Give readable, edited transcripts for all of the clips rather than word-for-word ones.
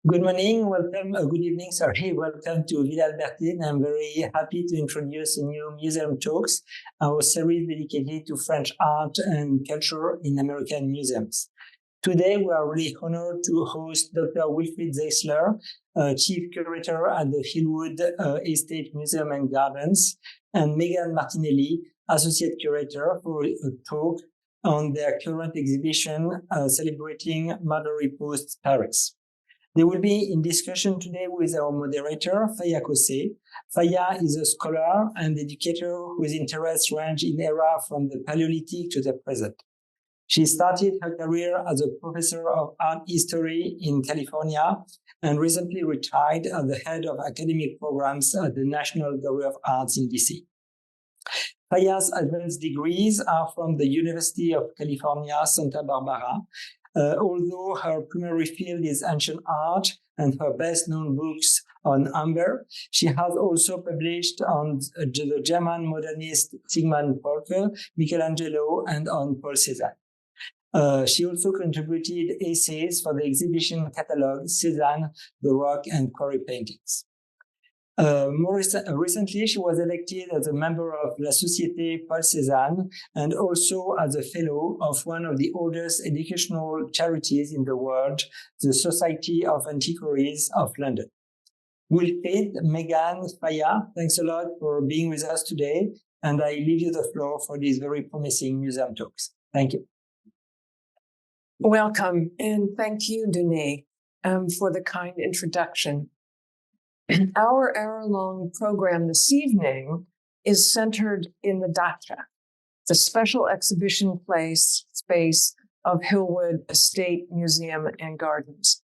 Good morning, welcome, good evening, sorry, welcome to Villa Albertine. I'm very happy to introduce a new Museum Talks, our series dedicated to French art and culture in American museums. Today, we are really honored to host Dr. Wilfried Zeisler, Chief Curator at the Hillwood Estate Museum and Gardens, and Megan Martinelli, Associate Curator, for a talk on their current exhibition celebrating Marjorie Post's Paris. They will be in discussion today with our moderator, Faya Causey. Faya is a scholar and educator whose interests range in era from the Paleolithic to the present. She started her career as a professor of art history in California and recently retired as the head of academic programs at the National Gallery of Arts in DC. Faya's advanced degrees are from the University of California, Santa Barbara. Although her primary field is ancient art and her best-known books on amber, she has also published on the German modernist Sigmund Polke, Michelangelo, and on Paul Cézanne. She also contributed essays for the exhibition catalog Cézanne, the Rock, and Quarry Paintings. More recently, she was elected as a member of La Société Paul Cézanne and also as a fellow of one of the oldest educational charities in the world, the Society of Antiquaries of London. Wilfried, Megan, Faya, thanks a lot for being with us today, and I leave you the floor for these very promising museum talks. Thank you. Welcome, and thank you, Denis, for the kind introduction. Our hour-long program this evening is centered in the Dacha, the special exhibition space of Hillwood Estate Museum and Gardens.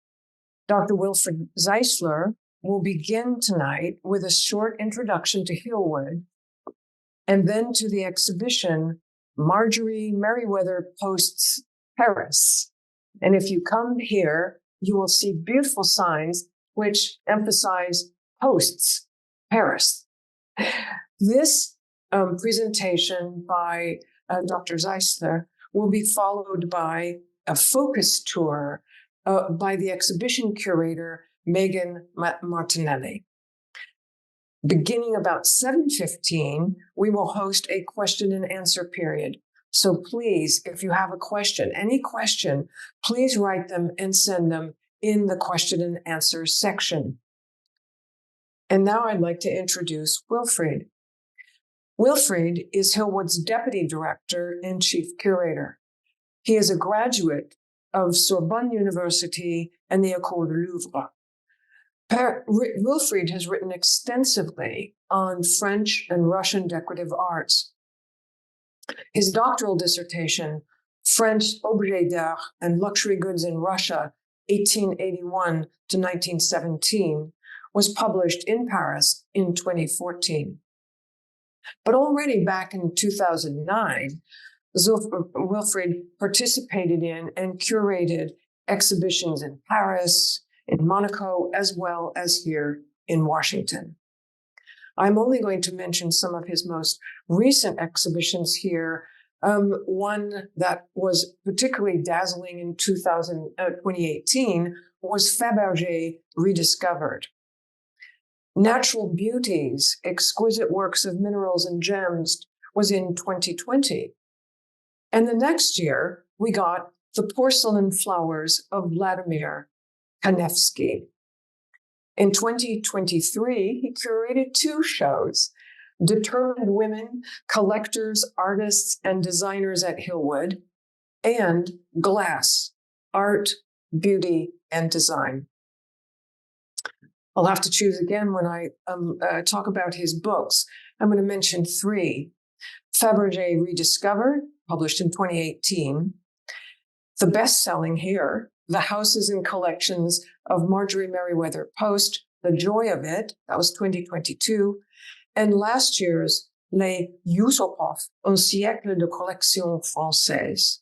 Dr. Wilfried Zeisler will begin tonight with a short introduction to Hillwood and then to the exhibition Marjorie Merriweather Post's Paris. And if you come here, you will see beautiful signs which emphasize Post's Paris. This presentation by Dr. Zeisler will be followed by a focus tour by the exhibition curator, Megan Martinelli. Beginning about 7:15, we will host a question and answer period. So please, if you have a question, any question, please write them and send them in the question and answer section. And now I'd like to introduce Wilfried. Wilfried is Hillwood's Deputy Director and Chief Curator. He is a graduate of Sorbonne University and the École du Louvre. Wilfried has written extensively on French and Russian decorative arts. His doctoral dissertation, French Objets d'Art and Luxury Goods in Russia, 1881 to 1917, was published in Paris in 2014. But already back in 2009, Wilfried participated in and curated exhibitions in Paris, in Monaco, as well as here in Washington. I'm only going to mention some of his most recent exhibitions here. One that was particularly dazzling in 2018 was Fabergé Rediscovered. Natural Beauties, Exquisite Works of Minerals and Gems was in 2020. And the next year, we got The Porcelain Flowers of Vladimir Kanevsky. In 2023, he curated two shows, Determined Women, Collectors, Artists, and Designers at Hillwood, and Glass, Art, Beauty, and Design. I'll have to choose again when I talk about his books. I'm going to mention three. Fabergé Rediscovered, published in 2018. The best-selling here, The Houses and Collections of Marjorie Merriweather Post, The Joy of It, that was 2022. And last year's Les Yusupov, un siècle de collection française.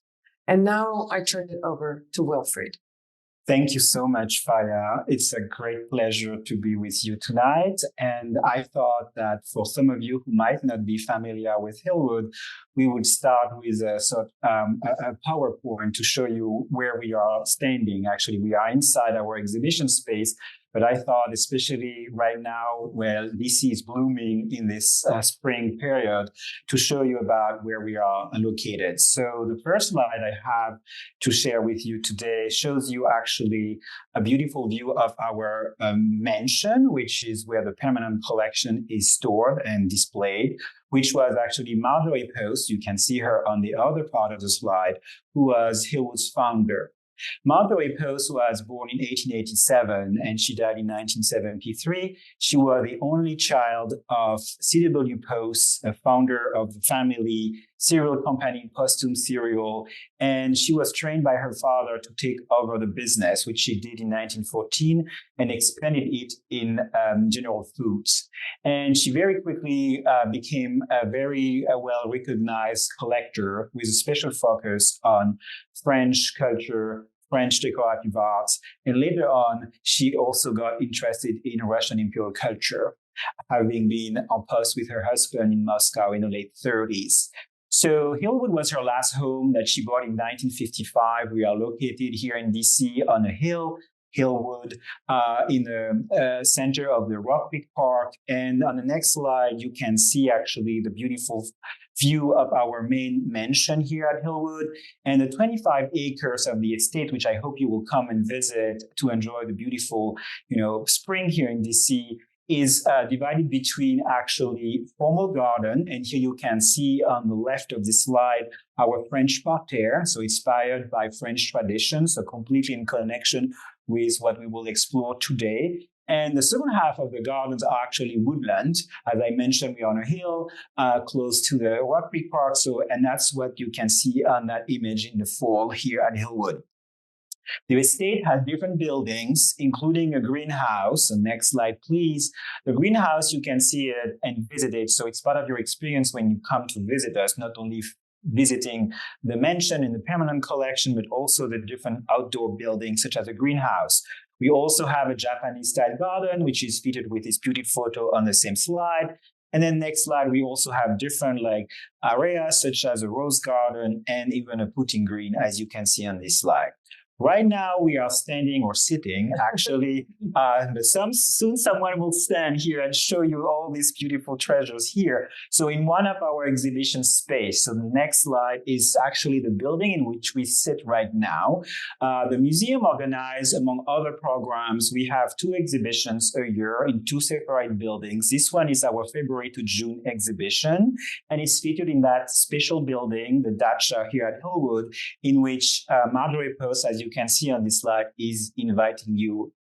And now I turn it over to Wilfried. Thank you so much, Faya. It's a great pleasure to be with you tonight. And I thought that for some of you who might not be familiar with Hillwood, we would start with a PowerPoint to show you where we are standing. Actually, we are inside our exhibition space, but I thought, especially right now, where DC is blooming in this spring period, to show you about where we are located. So the first slide I have to share with you today shows you actually a beautiful view of our mansion, which is where the permanent collection is stored and displayed, which was actually Marjorie Post. You can see her on the other part of the slide, who was Hillwood's founder. Marjorie Post was born in 1887 and she died in 1973. She was the only child of C.W. Post, a founder of the family cereal company Postum Cereal, and she was trained by her father to take over the business, which she did in 1914 and expanded it in General Foods. And she very quickly became a very well-recognized collector with a special focus on French culture, French decorative arts, and later on, she also got interested in Russian imperial culture, having been on post with her husband in Moscow in the late 30s. So Hillwood was her last home that she bought in 1955. We are located here in DC on a hill, Hillwood, in the center of the Rock Creek Park. And on the next slide, you can see actually the beautiful view of our main mansion here at Hillwood and the 25 acres of the estate, which I hope you will come and visit to enjoy the beautiful, spring here in DC, is divided between actually formal garden. And here you can see on the left of the slide, our French parterre. So inspired by French tradition, so completely in connection with what we will explore today. And the second half of the gardens are actually woodland. As I mentioned, we're on a hill close to the Rock Creek Park. And that's what you can see on that image in the fall here at Hillwood. The estate has different buildings, including a greenhouse. So next slide, please. The greenhouse, you can see it and visit it. So it's part of your experience when you come to visit us, not only visiting the mansion and the permanent collection, but also the different outdoor buildings, such as a greenhouse. We also have a Japanese-style garden, which is fitted with this beautiful photo on the same slide. And then next slide, we also have different areas, such as a rose garden and even a putting green, as you can see on this slide. Right now, we are standing or sitting, actually. Soon someone will stand here and show you all these beautiful treasures here. So in one of our exhibition space, so the next slide is actually the building in which we sit right now. The museum organized, among other programs, we have 2 exhibitions a year in 2 separate buildings. This one is our February to June exhibition, and it's featured in that special building, the Dacha here at Hillwood, in which Marjorie Post, as you can see on this slide, is inviting you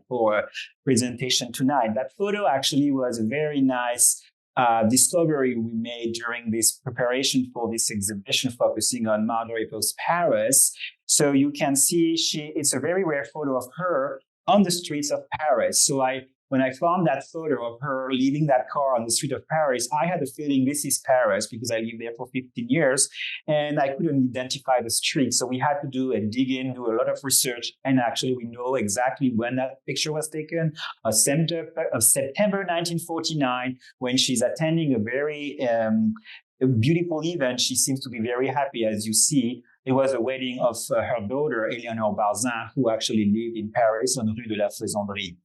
for a presentation tonight. That photo actually was a very nice discovery we made during this preparation for this exhibition focusing on Marjorie Post Paris. So you can see it's a very rare photo of her on the streets of Paris. So when I found that photo of her leaving that car on the street of Paris, I had a feeling this is Paris because I lived there for 15 years and I couldn't identify the street. So we had to do a a lot of research. And actually, we know exactly when that picture was taken, September 1949, when she's attending a very beautiful event. She seems to be very happy, as you see. It was a wedding of her daughter, Eleanor Barzin, who actually lived in Paris on Rue de la Faisanderie.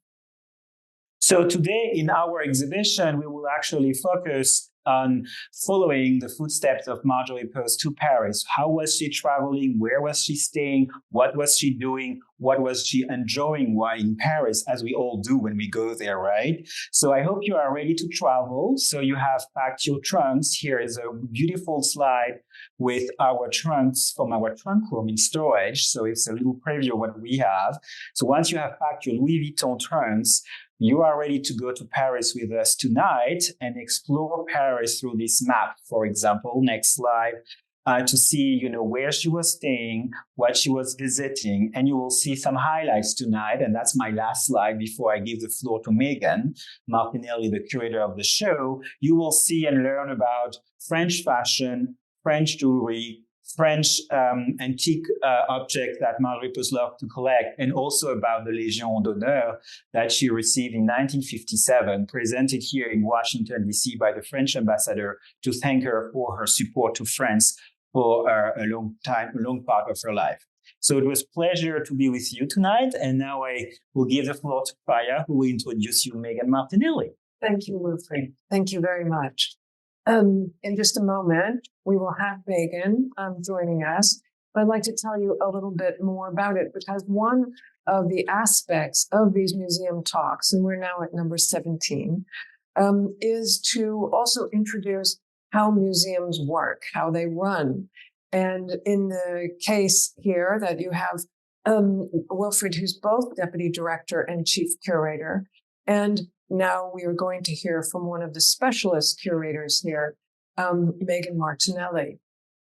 So today in our exhibition, we will actually focus on following the footsteps of Marjorie Post to Paris. How was she traveling? Where was she staying? What was she doing? What was she enjoying while in Paris, as we all do when we go there, right? So I hope you are ready to travel. So you have packed your trunks. Here is a beautiful slide with our trunks from our trunk room in storage. So it's a little preview of what we have. So once you have packed your Louis Vuitton trunks, you are ready to go to Paris with us tonight and explore Paris through this map. For example, next slide, to see, where she was staying, what she was visiting, and you will see some highlights tonight. And that's my last slide before I give the floor to Megan Martinelli, the curator of the show. You will see and learn about French fashion, French jewelry, French antique objects that Marjorie Post loved to collect, and also about the Légion d'honneur that she received in 1957, presented here in Washington, D.C. by the French ambassador to thank her for her support to France for a long part of her life. So it was a pleasure to be with you tonight. And now I will give the floor to Faya, who will introduce you, Megan Martinelli. Thank you, Wilfried. Thank you very much. In just a moment, we will have Megan joining us. I'd like to tell you a little bit more about it, because one of the aspects of these museum talks, and we're now at number 17, is to also introduce how museums work, how they run. And in the case here that you have Wilfried, who's both deputy director and chief curator, and now we are going to hear from one of the specialist curators here, Megan Martinelli.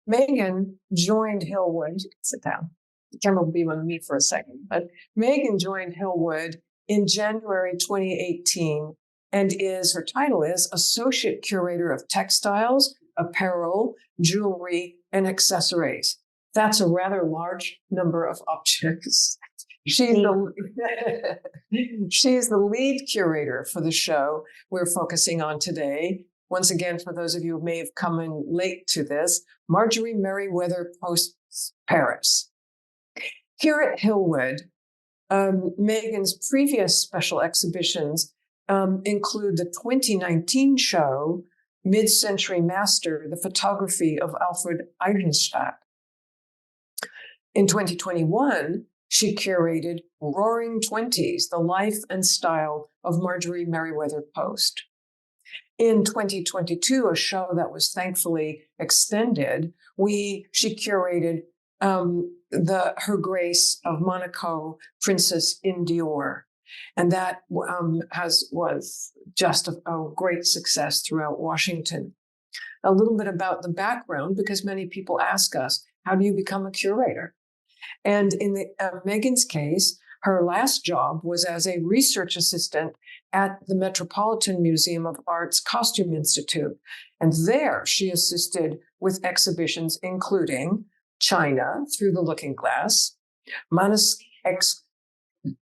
Megan joined Hillwood. You can sit down. The camera will be on me for a second. But Megan joined Hillwood in January 2018, and her title is Associate Curator of Textiles, Apparel, Jewelry, and Accessories. That's a rather large number of objects. She's the lead curator for the show we're focusing on today. Once again, for those of you who may have come in late to this, Marjorie Merriweather Post Paris. Here at Hillwood, Megan's previous special exhibitions include the 2019 show, Mid-Century Master, the Photography of Alfred Eisenstadt. In 2021, she curated Roaring Twenties, the life and style of Marjorie Merriweather Post. In 2022, a show that was thankfully extended, she curated Her Grace of Monaco, Princess in Dior. And that was just a great success throughout Washington. A little bit about the background, because many people ask us, how do you become a curator? And in Megan's case, her last job was as a research assistant at the Metropolitan Museum of Art's Costume Institute. And there she assisted with exhibitions including China Through the Looking Glass, Manus Ex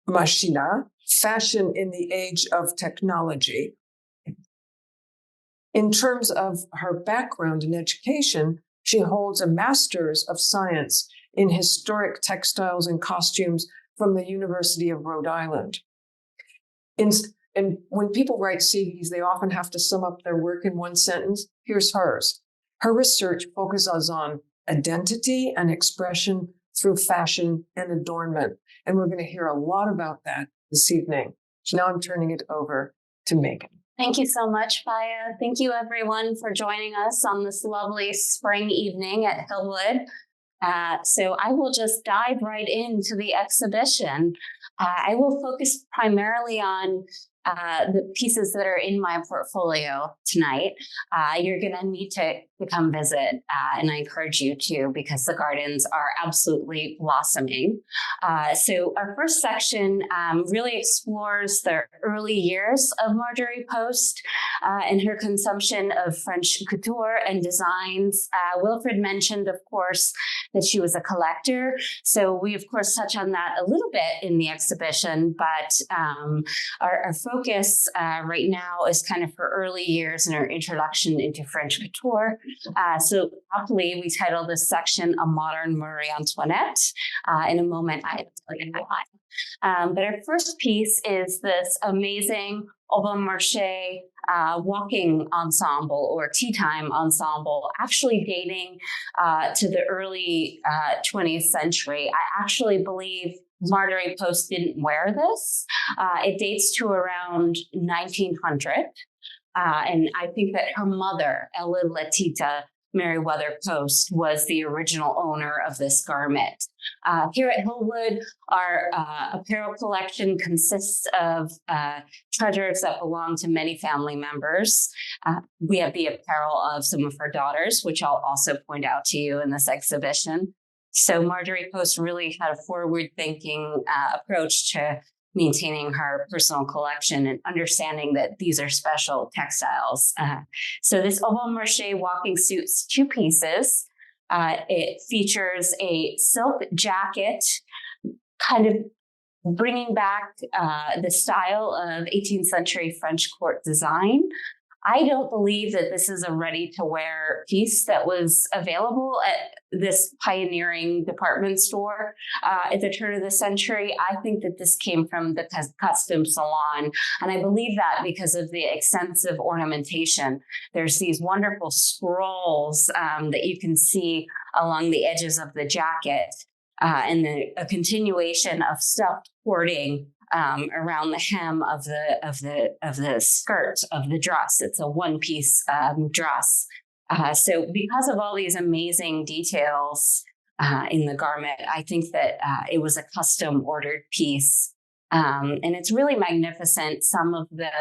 Machina, Fashion in the Age of Technology. In terms of her background in education, she holds a Master's of Science in Historic Textiles and Costumes from the University of Rhode Island. And when people write CVs, they often have to sum up their work in one sentence. Here's hers. Her research focuses on identity and expression through fashion and adornment. And we're going to hear a lot about that this evening. So now I'm turning it over to Megan. Thank you so much, Faya. Thank you, everyone, for joining us on this lovely spring evening at Hillwood. So I will just dive right into the exhibition. I will focus primarily on the pieces that are in my portfolio tonight. You're going to need to come visit, and I encourage you to, because the gardens are absolutely blossoming. So our first section really explores the early years of Marjorie Post and her consumption of French couture and designs. Wilfried mentioned, of course, that she was a collector. So we, of course, touch on that a little bit in the exhibition, but our focus right now is kind of her early years and her introduction into French couture. So aptly, we title this section A Modern Marie Antoinette. In a moment, I'll tell you why. But our first piece is this amazing Au Bon Marché walking ensemble or tea time ensemble, actually dating to the early 20th century. I actually believe Marjorie Post didn't wear this. It dates to around 1900. And I think that her mother, Ella Letita Merriweather Post, was the original owner of this garment. Here at Hillwood, our apparel collection consists of treasures that belong to many family members. We have the apparel of some of her daughters, which I'll also point out to you in this exhibition. So Marjorie Post really had a forward-thinking approach to maintaining her personal collection and understanding that these are special textiles. So this Au Bon Marché walking suit's two pieces. It features a silk jacket, kind of bringing back the style of 18th century French court design. I don't believe that this is a ready-to-wear piece that was available at this pioneering department store at the turn of the century. I think that this came from the custom salon, and I believe that because of the extensive ornamentation. There's these wonderful scrolls that you can see along the edges of the jacket, and a continuation of stuffed cording around the hem of the skirt of the dress. It's a one-piece dress. So because of all these amazing details in the garment, I think that it was a custom ordered piece. And it's really magnificent. Some of the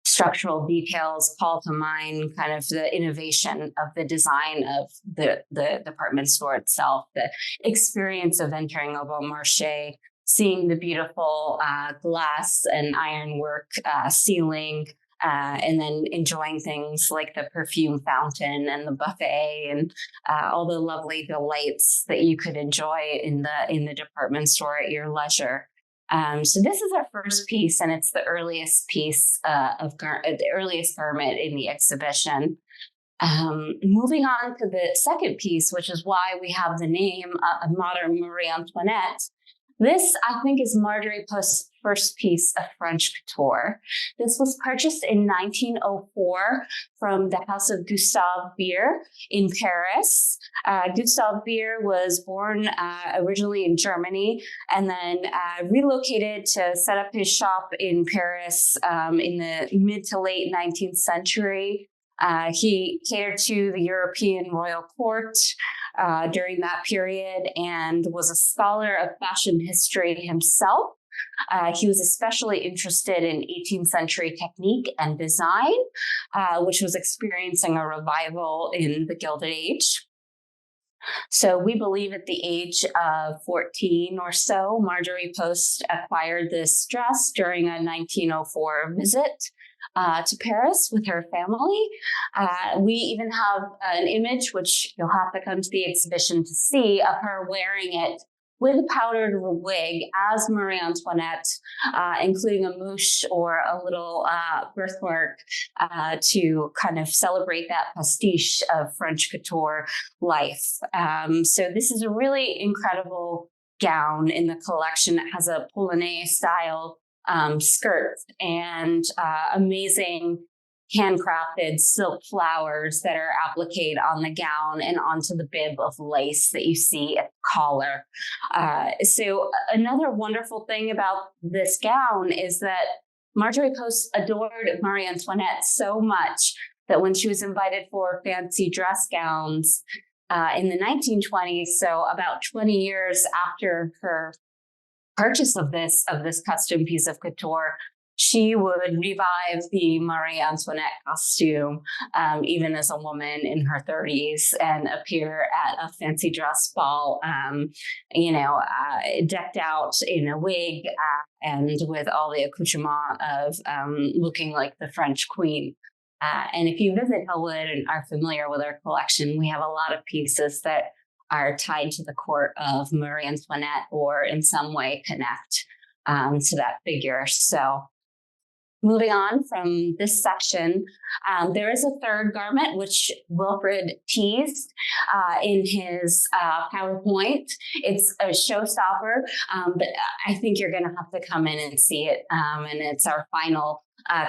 structural details call to mind kind of the innovation of the design of the department store itself, the experience of entering a Bon Marché, seeing the beautiful glass and ironwork ceiling, and then enjoying things like the perfume fountain and the buffet and all the lovely delights that you could enjoy in the department store at your leisure. So this is our first piece, and it's the earliest piece the earliest garment in the exhibition. Moving on to the second piece, which is why we have the name Modern Marie Antoinette. This, I think, is Marjorie Post's first piece of French couture. This was purchased in 1904 from the house of Gustave Beer in Paris. Gustave Beer was born originally in Germany and then relocated to set up his shop in Paris in the mid to late 19th century. He catered to the European royal court during that period and was a scholar of fashion history himself. He was especially interested in 18th century technique and design, which was experiencing a revival in the Gilded Age. So we believe at the age of 14 or so, Marjorie Post acquired this dress during a 1904 visit to Paris with her family. We even have an image, which you'll have to come to the exhibition to see, of her wearing it with a powdered wig as Marie Antoinette, including a mouche or a little birthmark to kind of celebrate that pastiche of French couture life. So this is a really incredible gown in the collection. It has a polonaise style skirt and amazing handcrafted silk flowers that are appliqued on the gown and onto the bib of lace that you see at the collar. So another wonderful thing about this gown is that Marjorie Post adored Marie Antoinette so much that when she was invited for fancy dress gowns in the 1920s, so about 20 years after her purchase of this custom piece of couture, she would revive the Marie Antoinette costume, even as a woman in her 30s, and appear at a fancy dress ball, decked out in a wig and with all the accoutrement of looking like the French queen. And if you visit Hillwood and are familiar with our collection, we have a lot of pieces that are tied to the court of Marie Antoinette or in some way connect to that figure. So moving on from this section, there is a third garment, which Wilfried teased in his PowerPoint. It's a showstopper, but I think you're going to have to come in and see it. And it's our final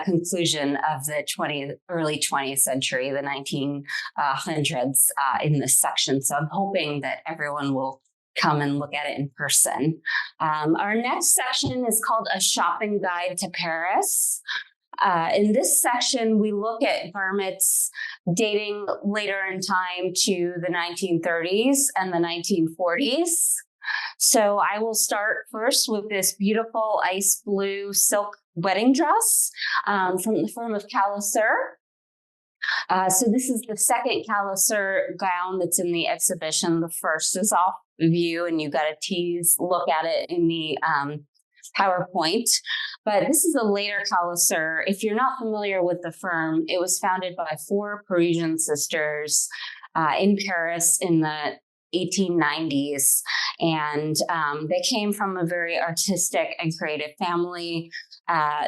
conclusion of the early 20th century, the 1900s in this section. So I'm hoping that everyone will come and look at it in person. Our next section is called A Shopping Guide to Paris. In this section, we look at garments dating later in time to the 1930s and the 1940s. So I will start first with this beautiful ice blue silk wedding dress from the firm of Curator. So this is the second Curator gown that's in the exhibition. The first is off view, and you got a look at it in the PowerPoint. But this is a later Curator. If you're not familiar with the firm, it was founded by 4 Parisian sisters in Paris in the 1890s. And they came from a very artistic and creative family.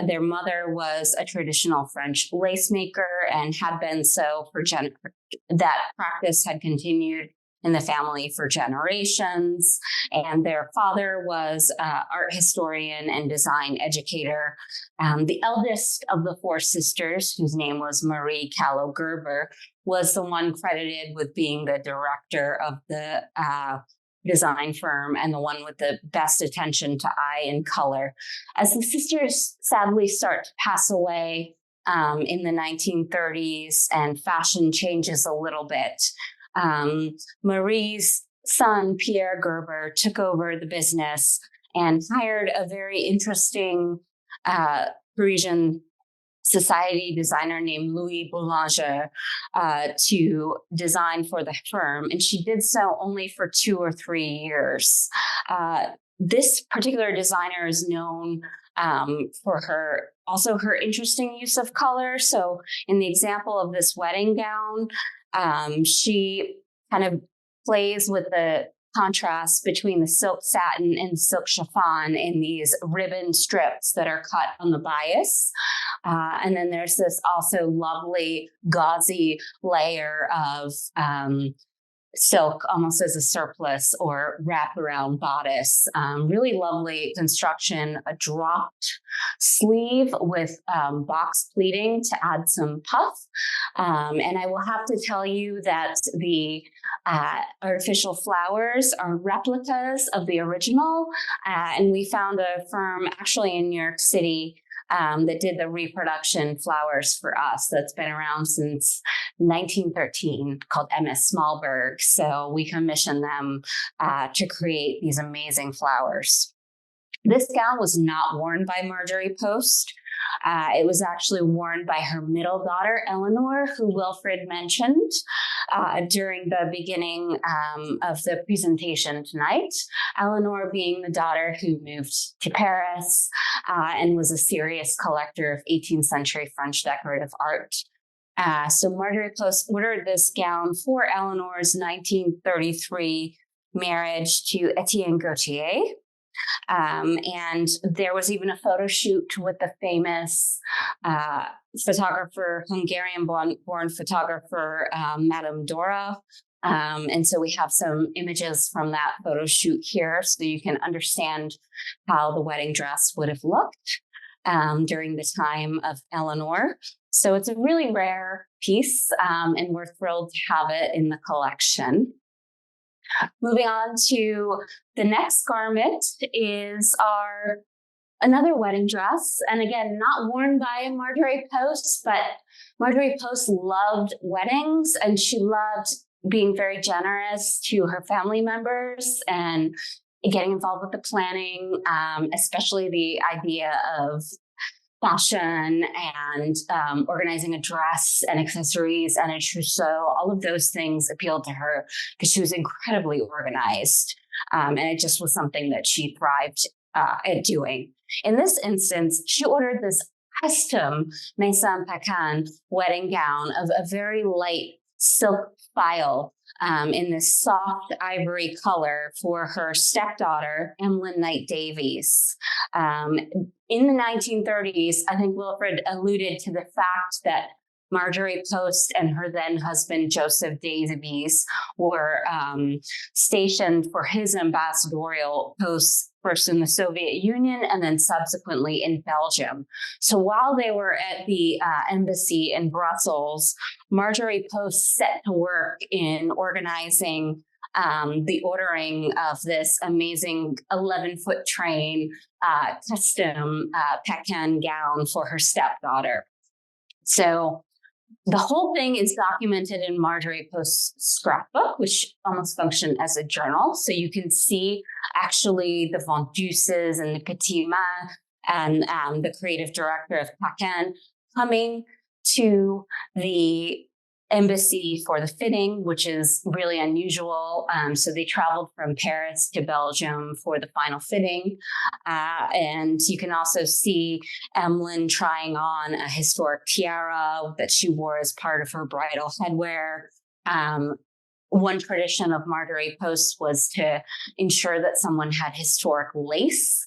Their mother was a traditional French lace maker and had been so for that practice had continued in the family for generations. And their father was an art historian and design educator. The eldest of the four sisters, whose name was Marie Callow Gerber, was the one credited with being the director of the design firm and the one with the best attention to eye and color. As the sisters sadly start to pass away in the 1930s and fashion changes a little bit, Marie's son, Pierre Gerber, took over the business and hired a very interesting Parisian society designer named Louis Boulanger to design for the firm. And she did so only for 2 or 3 years. This particular designer is known for her interesting use of color. So in the example of this wedding gown, she kind of plays with the contrast between the silk satin and silk chiffon in these ribbon strips that are cut on the bias. And then there's this also lovely gauzy layer of silk, almost as a surplice or wraparound bodice. Really lovely construction, a dropped sleeve with box pleating to add some puff. And I will have to tell you that the artificial flowers are replicas of the original. And we found a firm actually in New York City that did the reproduction flowers for us that's been around since 1913 called MS Smallberg. So we commissioned them to create these amazing flowers. This gown was not worn by Marjorie Post. It was actually worn by her middle daughter, Eleanor, who Wilfried mentioned during the beginning of the presentation tonight. Eleanor being the daughter who moved to Paris and was a serious collector of 18th century French decorative art. So Marjorie Post ordered this gown for Eleanor's 1933 marriage to Etienne Gautier. And there was even a photo shoot with the famous photographer, Hungarian-born photographer, Madame Dora. And so we have some images from that photo shoot here so you can understand how the wedding dress would have looked during the time of Eleanor. So it's a really rare piece, and we're thrilled to have it in the collection. Moving on to the next garment is another wedding dress. And again, not worn by Marjorie Post, but Marjorie Post loved weddings and she loved being very generous to her family members and getting involved with the planning, especially the idea of fashion and organizing a dress and accessories and a trousseau. All of those things appealed to her because she was incredibly organized. And it just was something that she thrived at doing. In this instance, she ordered this custom Maison Paquin wedding gown of a very light silk file in this soft ivory color for her stepdaughter, Emmeline Knight Davies. In the 1930s, I think Wilfried alluded to the fact that Marjorie Post and her then husband, Joseph Davies, were stationed for his ambassadorial posts, first in the Soviet Union and then subsequently in Belgium. So while they were at the embassy in Brussels, Marjorie Post set to work in organizing the ordering of this amazing 11-foot train custom Paquin gown for her stepdaughter. So the whole thing is documented in Marjorie Post's scrapbook, which almost functioned as a journal. So you can see actually the vendeuses and the petit mains and the creative director of Paquin coming to the embassy for the fitting, which is really unusual. So they traveled from Paris to Belgium for the final fitting. And you can also see Emmeline trying on a historic tiara that she wore as part of her bridal headwear. one tradition of Marjorie Post was to ensure that someone had historic lace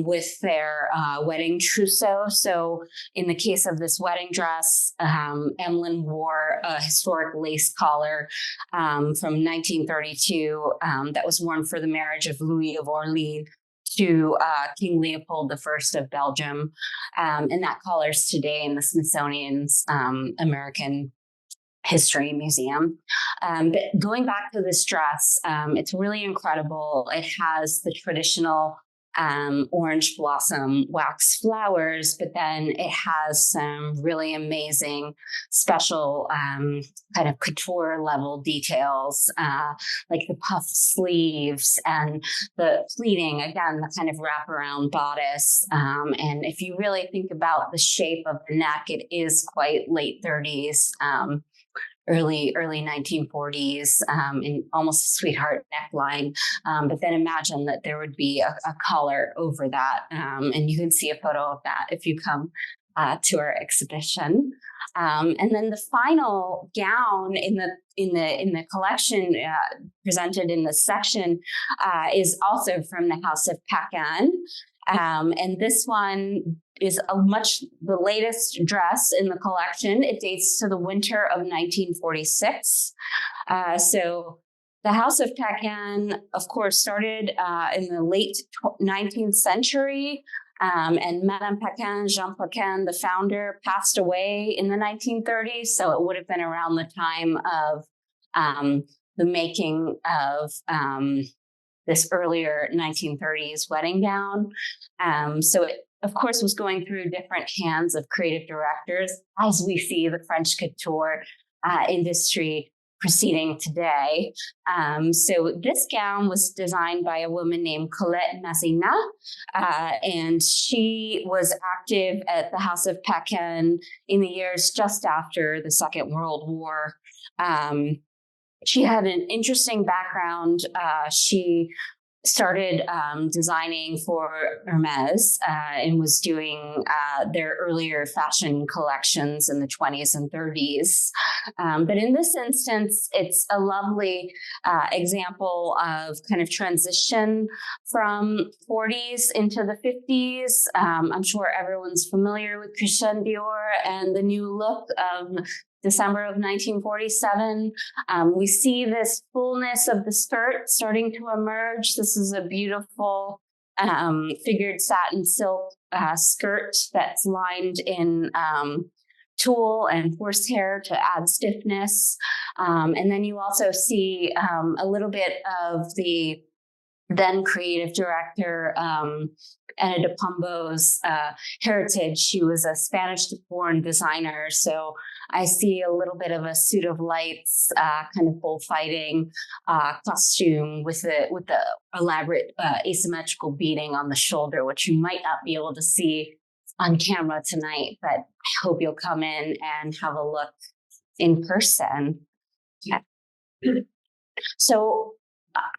with their wedding trousseau. So in the case of this wedding dress, Emlyn wore a historic lace collar from 1932 that was worn for the marriage of Louis of Orleans to King Leopold I of Belgium. And that collar is today in the Smithsonian's American History Museum. But going back to this dress, it's really incredible. It has the traditional orange blossom wax flowers, but then it has some really amazing special kind of couture level details, like the puff sleeves and the pleating, again, the kind of wraparound bodice. And if you really think about the shape of the neck, it is quite late 30s. Early 1940s, in almost a sweetheart neckline. But then imagine that there would be a collar over that. And you can see a photo of that if you come to our exhibition. And then the final gown in the collection presented in this section is also from the House of Paquin. And this one is the latest dress in the collection. It dates to the winter of 1946. So the House of Paquin, of course, started in the late 19th century. And Madame Paquin, Jean Paquin, the founder, passed away in the 1930s. So it would have been around the time of the making of this earlier 1930s wedding gown. So it, of course, was going through different hands of creative directors, as we see the French couture industry proceeding today. So this gown was designed by a woman named Colette Massina, and she was active at the House of Paquin in the years just after the Second World War. She had an interesting background. She started designing for Hermes and was doing their earlier fashion collections in the 20s and 30s. But in this instance, it's a lovely example of kind of transition from 40s into the 50s. I'm sure everyone's familiar with Christian Dior and the new look of December of 1947. We see this fullness of the skirt starting to emerge. This is a beautiful figured satin silk skirt that's lined in tulle and horsehair to add stiffness. And then you also see a little bit of the then creative director, Ana de Pombo's heritage. She was a Spanish-born designer, so I see a little bit of a suit of lights, kind of bullfighting costume with the elaborate asymmetrical beading on the shoulder, which you might not be able to see on camera tonight, but I hope you'll come in and have a look in person. Yeah. So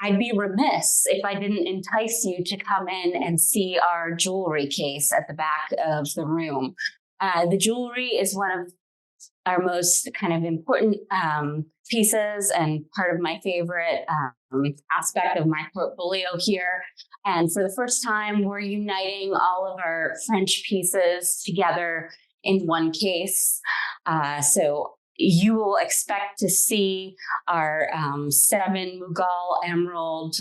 I'd be remiss if I didn't entice you to come in and see our jewelry case at the back of the room. The jewelry is one of our most kind of important pieces and part of my favorite aspect of my portfolio here. And for the first time, we're uniting all of our French pieces together in one case. So you will expect to see our 7 Mughal emerald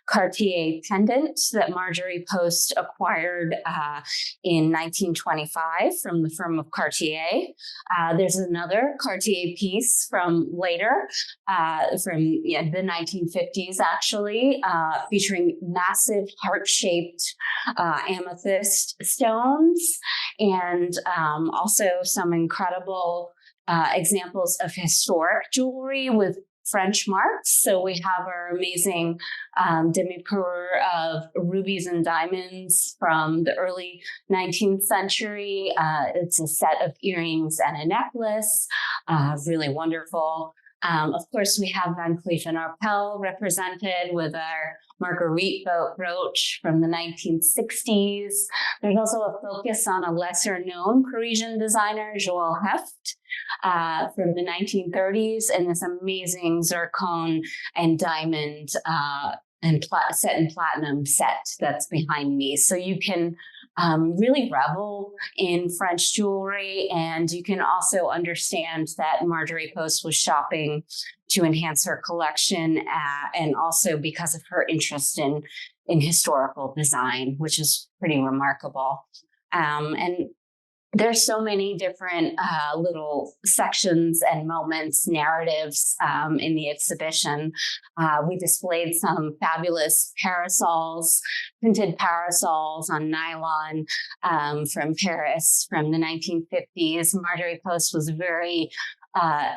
Cartier pendant that Marjorie Post acquired in 1925 from the firm of Cartier. There's another Cartier piece from later, from the 1950s actually, featuring massive heart-shaped amethyst stones, and also some incredible examples of historic jewelry with French marks. So we have our amazing demi-parure of rubies and diamonds from the early 19th century. It's a set of earrings and a necklace, really wonderful. Of course, we have Van Cleef and Arpels represented with our Marguerite brooch from the 1960s. There's also a focus on a lesser-known Parisian designer, Joël Heft, from the 1930s, and this amazing zircon and diamond and set in platinum set that's behind me. So you can really revel in French jewelry, and you can also understand that Marjorie Post was shopping to enhance her collection, and also because of her interest in historical design, which is pretty remarkable. And there's so many different little sections and moments, narratives in the exhibition. We displayed some fabulous parasols, printed parasols on nylon from Paris from the 1950s. Marjorie Post was very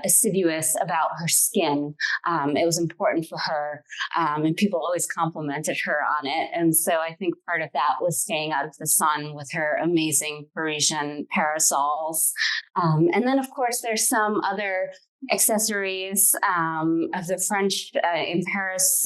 assiduous about her skin. It was important for her, and people always complimented her on it. And so I think part of that was staying out of the sun with her amazing Parisian parasols. And then, of course, there's some other accessories of the French in Paris.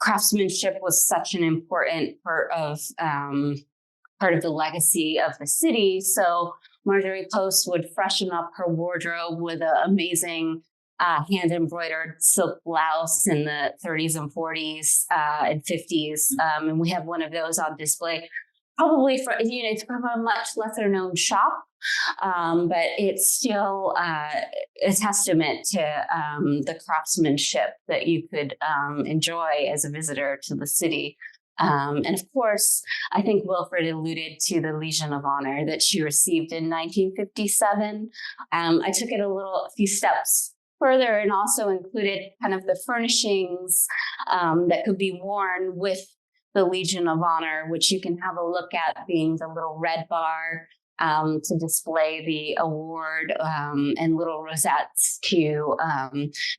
Craftsmanship was such an important part of the legacy of the city. So Marjorie Post would freshen up her wardrobe with an amazing hand-embroidered silk blouse in the 30s and 40s and 50s. And we have one of those on display, probably it's from a much lesser-known shop, but it's still a testament to the craftsmanship that you could enjoy as a visitor to the city. And of course, I think Wilfried alluded to the Legion of Honor that she received in 1957. I took it a few steps further and also included kind of the furnishings that could be worn with the Legion of Honor, which you can have a look at, being the little red bar to display the award, and little rosettes to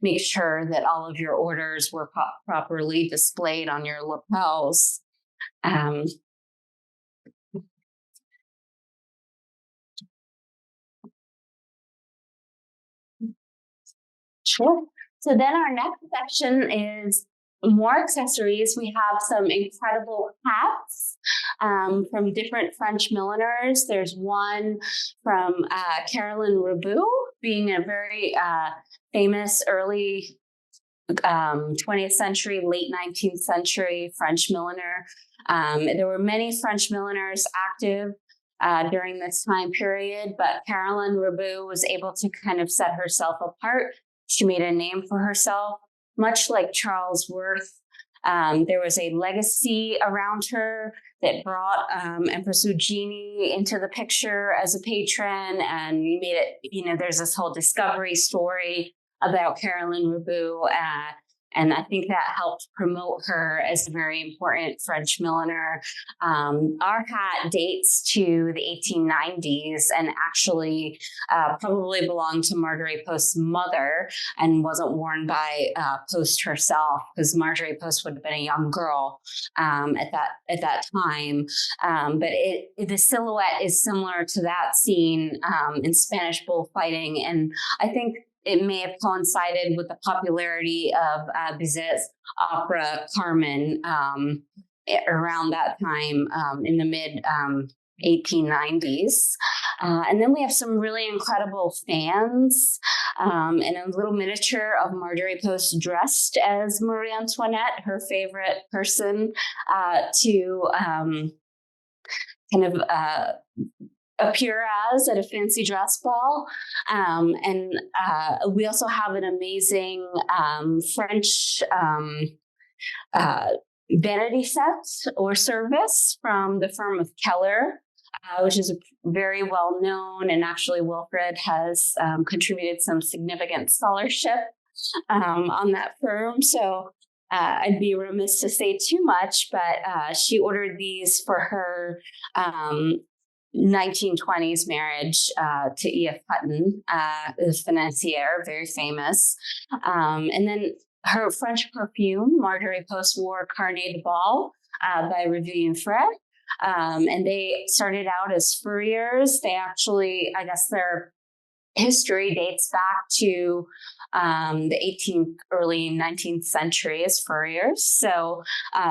make sure that all of your orders were properly displayed on your lapels. Sure. So then our next section is more accessories. We have some incredible hats from different French milliners. There's one from Caroline Rebou, being a very famous early 20th century, late 19th century French milliner. There were many French milliners active during this time period, but Caroline Rebou was able to kind of set herself apart. She made a name for herself. Much like Charles Worth, there was a legacy around her that brought Empress Eugenie into the picture as a patron, and made it, there's this whole discovery story about Caroline Rebou, and I think that helped promote her as a very important French milliner. Our hat dates to the 1890s and actually probably belonged to Marjorie Post's mother and wasn't worn by Post herself, because Marjorie Post would have been a young girl at that time. But the silhouette is similar to that seen in Spanish bullfighting, and I think it may have coincided with the popularity of Bizet's opera Carmen around that time in the mid 1890s. And then we have some really incredible fans and a little miniature of Marjorie Post dressed as Marie Antoinette, her favorite person to kind of appear as at a fancy dress ball. And we also have an amazing French vanity set or service from the firm of Keller, which is very well known. And actually Wilfried has contributed some significant scholarship on that firm. So I'd be remiss to say too much, but she ordered these for her 1920s marriage to E.F. Hutton, the financier, very famous. And then her French perfume, Marjorie Post wore Carnet de Bal by Revue Fred. And they started out as furriers. They actually, I guess their history dates back to the 18th, early 19th century as furriers. So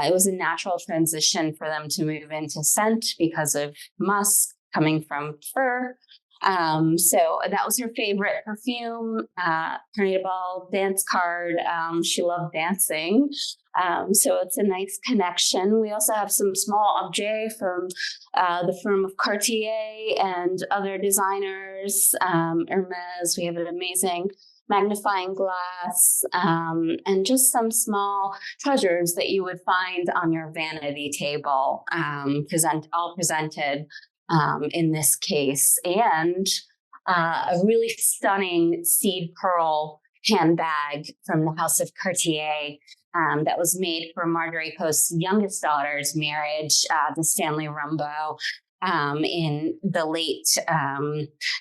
it was a natural transition for them to move into scent because of musk coming from fur. So that was her favorite perfume, Carnita Ball dance card. She loved dancing. So it's a nice connection. We also have some small objets from the firm of Cartier and other designers, Hermes. We have an amazing magnifying glass, and just some small treasures that you would find on your vanity table, all presented in this case, and a really stunning seed pearl handbag from the House of Cartier that was made for Marjorie Post's youngest daughter's marriage, the Stanley Rumbaud, in the late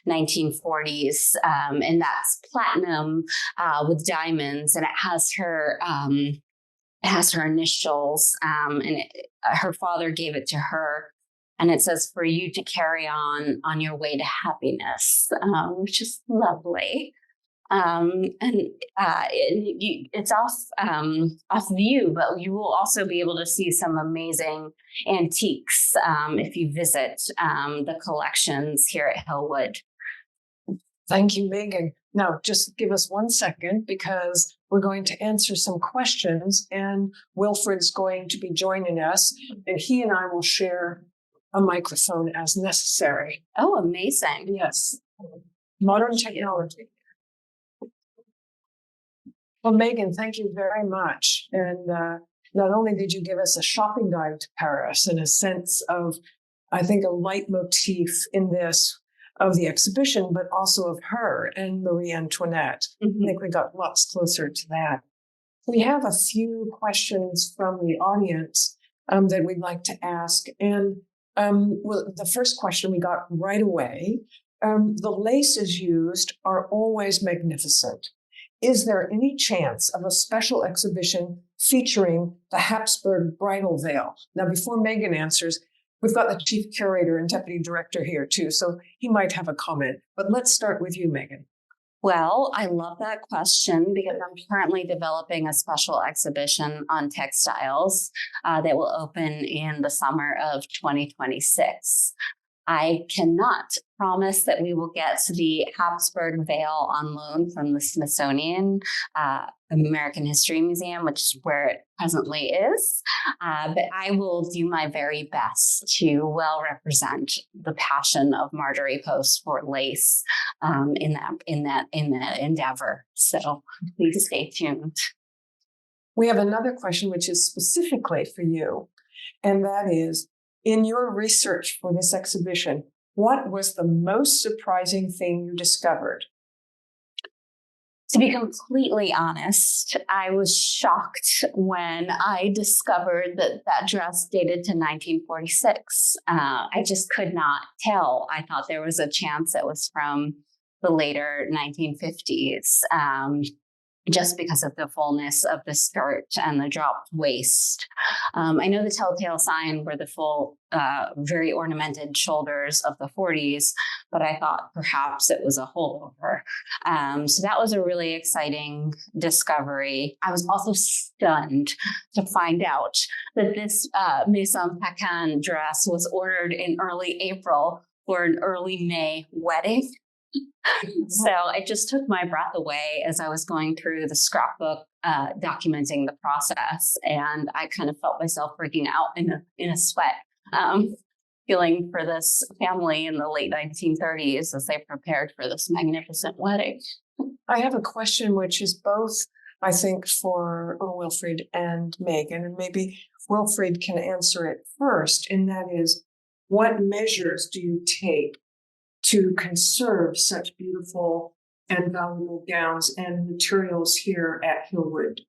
1940s. And that's platinum with diamonds, and it has her initials, and her father gave it to her. And it says, "For you to carry on your way to happiness," which is lovely. It's off view, but you will also be able to see some amazing antiques if you visit the collections here at Hillwood. Thank you, Megan. Now, just give us 1 second because we're going to answer some questions, and Wilfried's going to be joining us, and he and I will share a microphone as necessary. Oh, amazing. Yes. Modern technology. Well, Megan, thank you very much. And not only did you give us a shopping guide to Paris and a sense of, I think, a leitmotif in this of the exhibition, but also of her and Marie Antoinette. Mm-hmm. I think we got lots closer to that. We have a few questions from the audience that we'd like to ask. And well, the first question we got right away, the laces used are always magnificent. Is there any chance of a special exhibition featuring the Habsburg bridal veil? Now, before Megan answers, we've got the chief curator and deputy director here too, so he might have a comment. But let's start with you, Megan. Well, I love that question because I'm currently developing a special exhibition on textiles that will open in the summer of 2026. I cannot promise that we will get the Habsburg veil on loan from the Smithsonian American History Museum, which is where it presently is. But I will do my very best to well represent the passion of Marjorie Post for lace in that endeavor. So please stay tuned. We have another question, which is specifically for you, and that is, in your research for this exhibition, what was the most surprising thing you discovered? To be completely honest, I was shocked when I discovered that dress dated to 1946. I just could not tell. I thought there was a chance it was from the later 1950s. Just because of the fullness of the skirt and the dropped waist. I know the telltale sign were the full, very ornamented shoulders of the 40s, but I thought perhaps it was a holdover. So that was a really exciting discovery. I was also stunned to find out that this Maison Paquin dress was ordered in early April for an early May wedding. So it just took my breath away as I was going through the scrapbook, documenting the process, and I kind of felt myself breaking out in a sweat, feeling for this family in the late 1930s as they prepared for this magnificent wedding. I have a question which is both, I think, for Wilfried and Megan, and maybe Wilfried can answer it first, and that is, what measures do you take to conserve such beautiful and valuable gowns and materials here at Hillwood?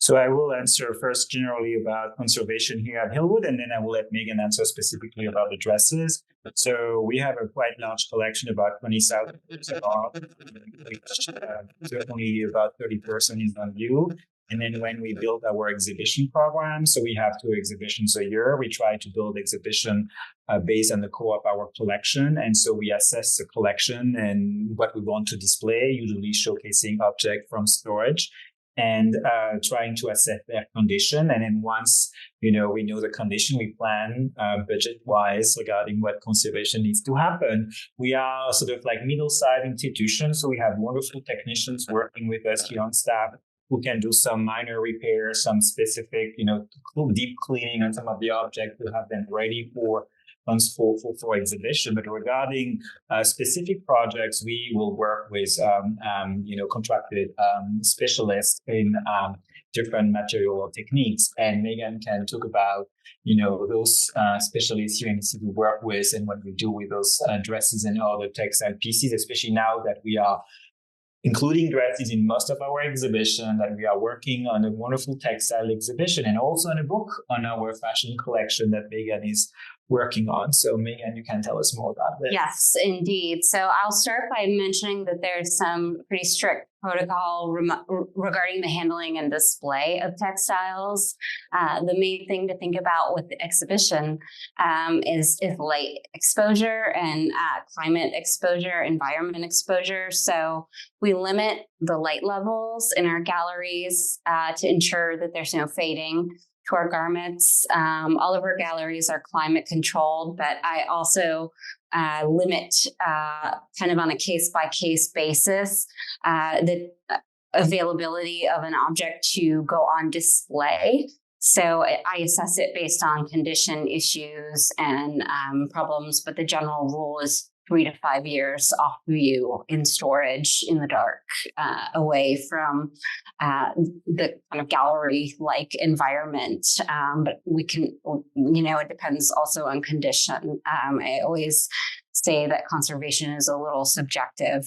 So I will answer first generally about conservation here at Hillwood, and then I will let Megan answer specifically about the dresses. So we have a quite large collection, about 20,000 pieces of art, which only about 30% is on view. And then when we build our exhibition program, so we have 2 exhibitions a year, we try to build exhibition based on the core of our collection. And so we assess the collection and what we want to display, usually showcasing objects from storage, and trying to assess their condition. And then once, we know the condition, we plan budget-wise regarding what conservation needs to happen. We are sort of like middle-sized institutions, so we have wonderful technicians working with us here on staff who can do some minor repairs, some specific, deep cleaning on some of the objects to have them ready for exhibition. But regarding specific projects, we will work with contracted specialists in different material or techniques. And Megan can talk about those specialists here in the city we work with and what we do with those dresses and other textile pieces, especially now that we are including dresses in most of our exhibition, that we are working on a wonderful textile exhibition and also on a book on our fashion collection that Megan is working on. So Megan, you can tell us more about this. Yes, indeed. So I'll start by mentioning that there's some pretty strict protocol regarding the handling and display of textiles. The main thing to think about with the exhibition is light exposure and climate exposure, environment exposure. So we limit the light levels in our galleries to ensure that there's no fading to our garments. All of our galleries are climate controlled, but I also limit kind of on a case-by-case basis the availability of an object to go on display. So I assess it based on condition, issues, and problems, but the general rule is 3 to 5 years off view in storage in the dark, away from the kind of gallery-like environment. But we can, it depends also on condition. I always say that conservation is a little subjective.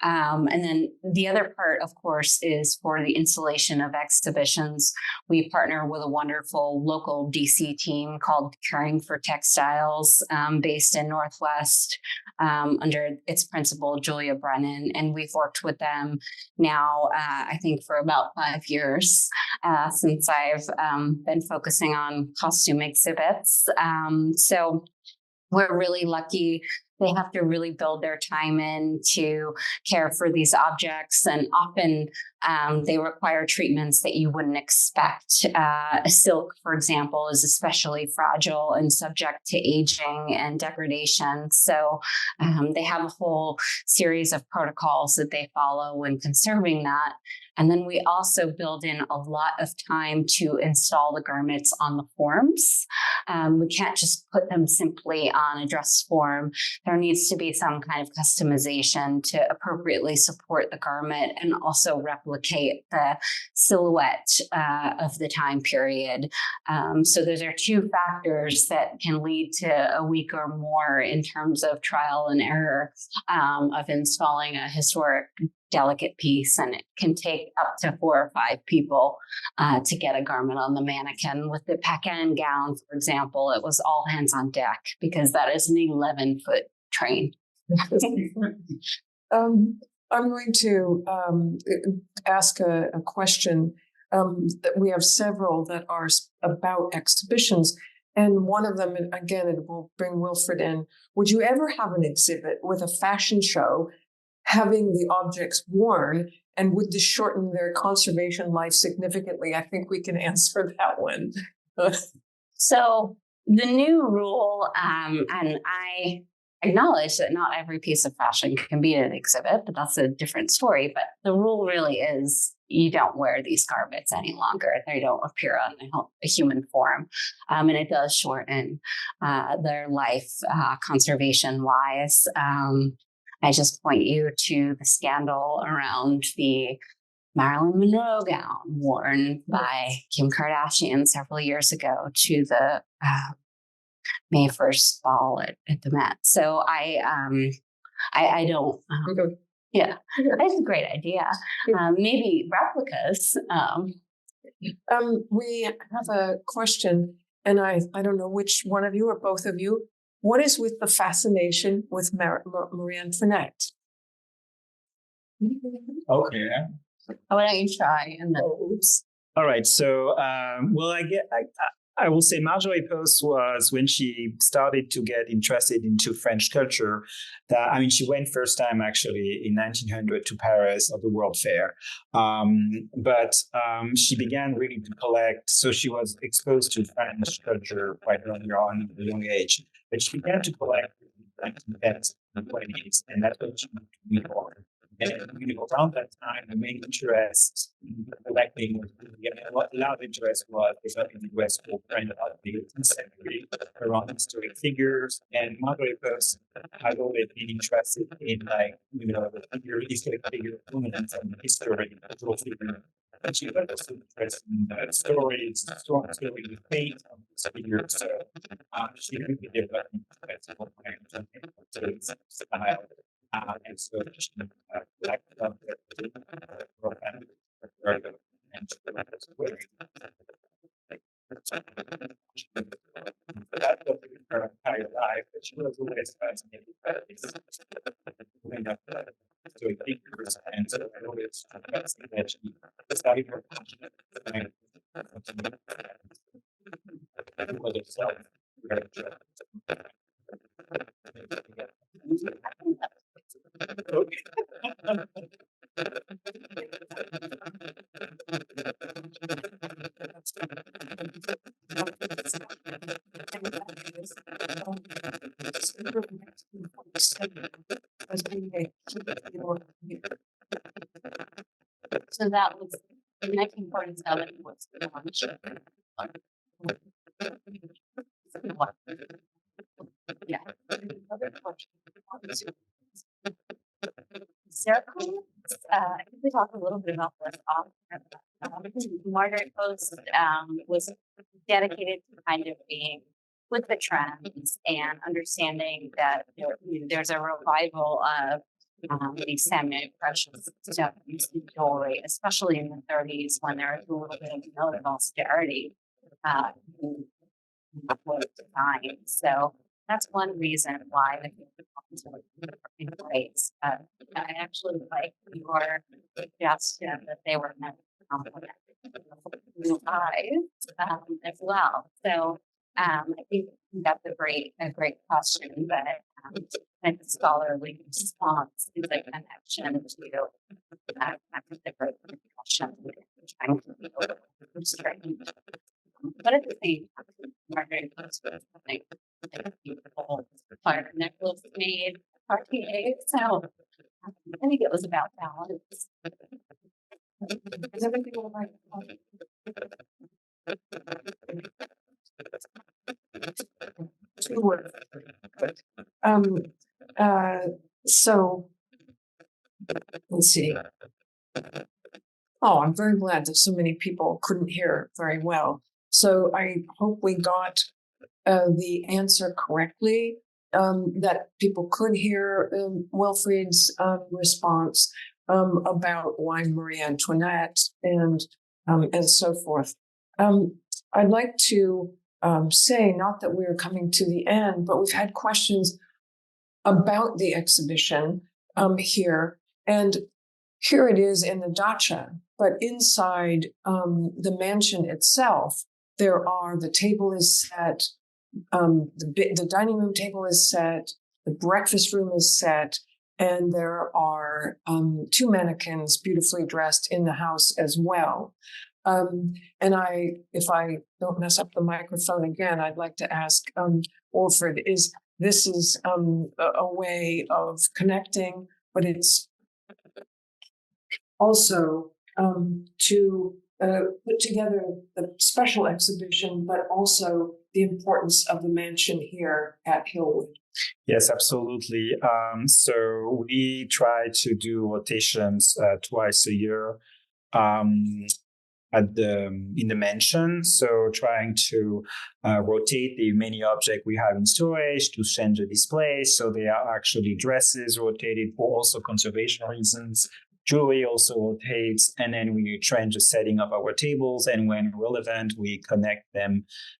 And then the other part, of course, is for the installation of exhibitions. We partner with a wonderful local DC team called Caring for Textiles, based in Northwest, under its principal, Julia Brennan. And we've worked with them now, I think, for about 5 years, since I've been focusing on costume exhibits. So we're really lucky. They have to really build their time in to care for these objects. And often they require treatments that you wouldn't expect. Silk, for example, is especially fragile and subject to aging and degradation. So they have a whole series of protocols that they follow when conserving that. And then we also build in a lot of time to install the garments on the forms. We can't just put them simply on a dress form. There needs to be some kind of customization to appropriately support the garment and also replicate the silhouette of the time period. So those are 2 factors that can lead to a week or more in terms of trial and error of installing a historic delicate piece, and it can take up to 4 or 5 people to get a garment on the mannequin. With the Paquin gown, for example, it was all hands on deck because that is an 11-foot train. I'm going to ask a question. We have several that are about exhibitions, and one of them, again, it will bring Wilfried in. Would you ever have an exhibit with a fashion show having the objects worn, and would this shorten their conservation life significantly? I think we can answer that one. So the new rule, and I acknowledge that not every piece of fashion can be an exhibit, but that's a different story. But the rule really is you don't wear these garments any longer. They don't appear on a human form. And it does shorten their life conservation-wise. I just point you to the scandal around the Marilyn Monroe gown worn by Kim Kardashian several years ago to the May 1st ball at the Met. So I don't. Yeah, that's a great idea. Maybe replicas. We have a question, and I don't know which one of you or both of you. What is with the fascination with Marie Antoinette? Okay. Why don't you try and then oops. All right. So, well, I will say Marjorie Post was when she started to get interested into French culture. She went first time actually in 1900 to Paris at the World Fair, but she began really to collect. So she was exposed to French culture quite early on at a young age, but she began to collect in the 1920s, and that's what she moved to New York. And around that time, the main interest in collecting was a lot of interest was developing the US for French art in the 18th century around historic figures. And Marjorie Post had always been interested in the historic figure of women and history, cultural figure. And she was also interested in stories, strong story with fate of these figures. So she really developed interest in style. And so she collected up that was her entire life, but she was always fascinated by this so figures, and so I always fascinated that she studied her passion and was herself very So that was in 1947 was the launch. Yeah. Sarah, I think we talked a little bit about this off. Margaret Post was dedicated to kind of being with the trends and understanding that there's a revival of these semi-precious stones in jewelry, especially in the 30s when there was a little bit of note of austerity in what design. So that's one reason why I think the coins are in place. I actually like your suggestion that they were meant to complement blue eyes as well. So I think that's a great question, but a scholarly response is a connection to the great question trying to be strange. But at the same time, Margaret Post was like a beautiful fire necklace made Cartier. So I think it was about balance. Is everything all right? So let's see. Oh, I'm very glad that so many people couldn't hear very well. So I hope we got the answer correctly, that people could hear Wilfried's response about why Marie Antoinette and so forth. I'd like to say, not that we're coming to the end, but we've had questions about the exhibition here. And here it is in the dacha, but inside the mansion itself, the table is set, the dining room table is set, the breakfast room is set, and there are two mannequins beautifully dressed in the house as well. And if I don't mess up the microphone again, I'd like to ask Wilfried, this is a way of connecting, but it's also to put together a special exhibition, but also the importance of the mansion here at Hillwood. Yes, absolutely. So we try to do rotations twice a year in the mansion. So trying to rotate the many objects we have in storage to change the display. So they are actually dresses rotated for also conservation reasons. Jewelry also rotates, and then we change the setting of our tables. And when relevant, we connect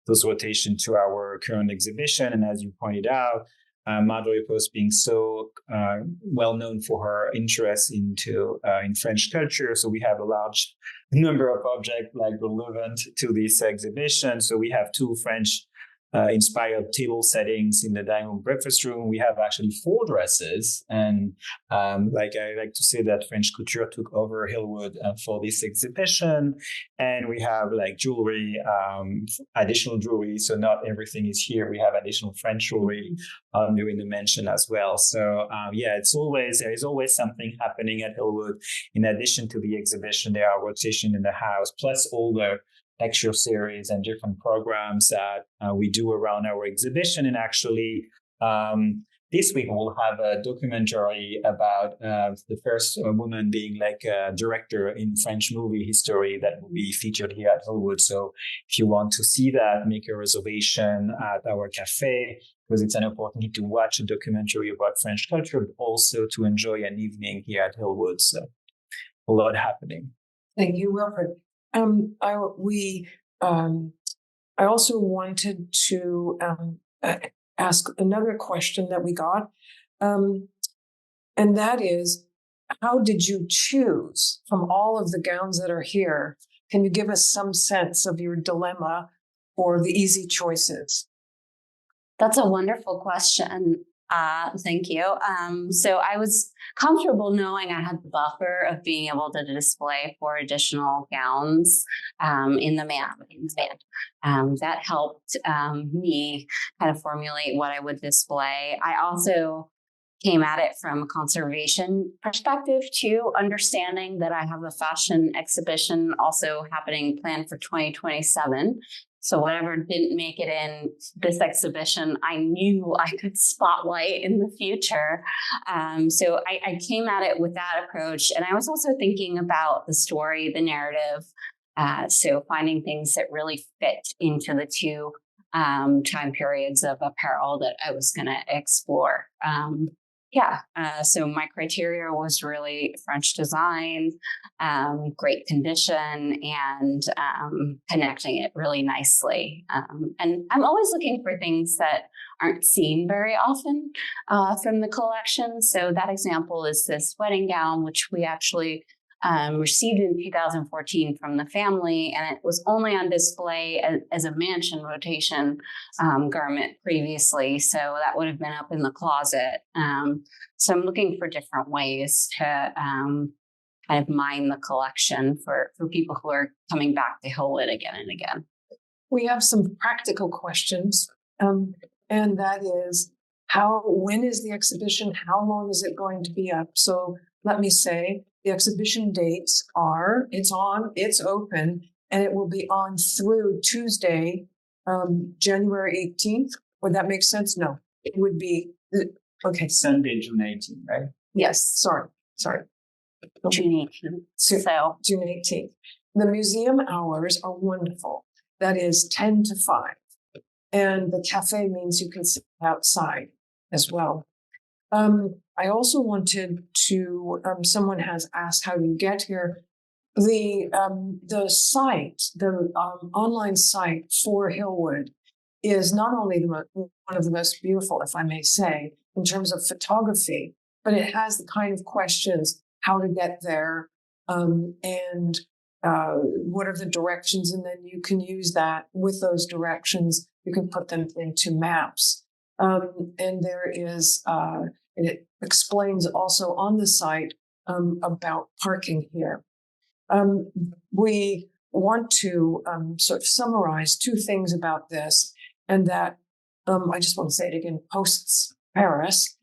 those rotations to our current exhibition. And as you pointed out, Marjorie Post being so well known for her interest in French culture. So we have a large number of objects like relevant to this exhibition. So we have 2 French inspired table settings in the dining room breakfast room. We have actually 4 dresses, and I like to say that French couture took over Hillwood for this exhibition. And we have like jewelry, additional jewelry. So not everything is here. We have additional French jewelry during the mention as well. So there is always something happening at Hillwood. In addition to the exhibition, there are rotation in the house, plus all the lecture series and different programs that we do around our exhibition. And actually, this week we'll have a documentary about the first woman being like a director in French movie history that will be featured here at Hillwood. So if you want to see that, make a reservation at our cafe, because it's an opportunity to watch a documentary about French culture, but also to enjoy an evening here at Hillwood. So a lot happening. Thank you, Wilfried. I also wanted to ask another question that we got, and that is, how did you choose from all of the gowns that are here? Can you give us some sense of your dilemma or the easy choices? That's a wonderful question. Thank you. So I was comfortable knowing I had the buffer of being able to display 4 additional gowns in the band. That helped me kind of formulate what I would display. I also came at it from a conservation perspective too, understanding that I have a fashion exhibition also happening planned for 2027. So whatever didn't make it in this exhibition, I knew I could spotlight in the future. So I came at it with that approach. And I was also thinking about the story, the narrative. So finding things that really fit into the 2 time periods of apparel that I was going to explore. So my criteria was really French design, great condition, and connecting it really nicely. And I'm always looking for things that aren't seen very often from the collection. So that example is this wedding gown, which we actually received in 2014 from the family, and it was only on display as a mansion rotation garment previously. So that would have been up in the closet. So I'm looking for different ways to kind of mine the collection for people who are coming back to Hillwood again and again. We have some practical questions, and that is, when is the exhibition? How long is it going to be up? So let me say, the exhibition dates are, it's open, and it will be on through Tuesday, January 18th. Would that make sense? No, it would be, okay. Sunday, June 18th, right? Yes, sorry. June 18th. So June 18th. The museum hours are wonderful. That is 10 to 5. And the cafe means you can sit outside as well. I also wanted to, someone has asked how you get here. The site, the online site for Hillwood is not only one of the most beautiful, if I may say, in terms of photography, but it has the kind of questions, how to get there, and what are the directions, and then you can use that with those directions. You can put them into maps. And there is, it explains also on the site about parking here. We want to sort of summarize 2 things about this, and that I just want to say it again, Post's Paris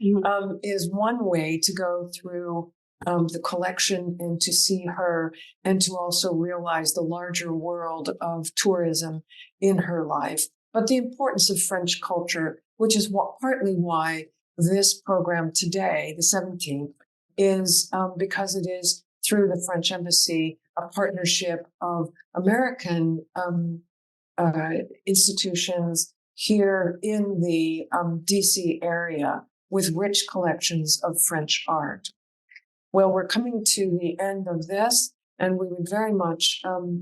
is one way to go through the collection and to see her and to also realize the larger world of tourism in her life. But the importance of French culture, which is partly why this program today, the 17th, is because it is through the French Embassy, a partnership of American institutions here in the DC area with rich collections of French art. Well, we're coming to the end of this, and we would very much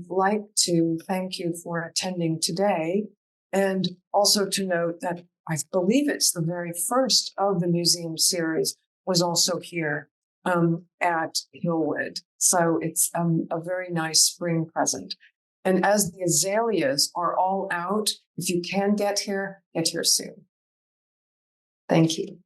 like to thank you for attending today, and also to note that I believe it's the very first of the museum series, was also here at Hillwood. So it's a very nice spring present. And as the azaleas are all out, if you can get here soon. Thank you.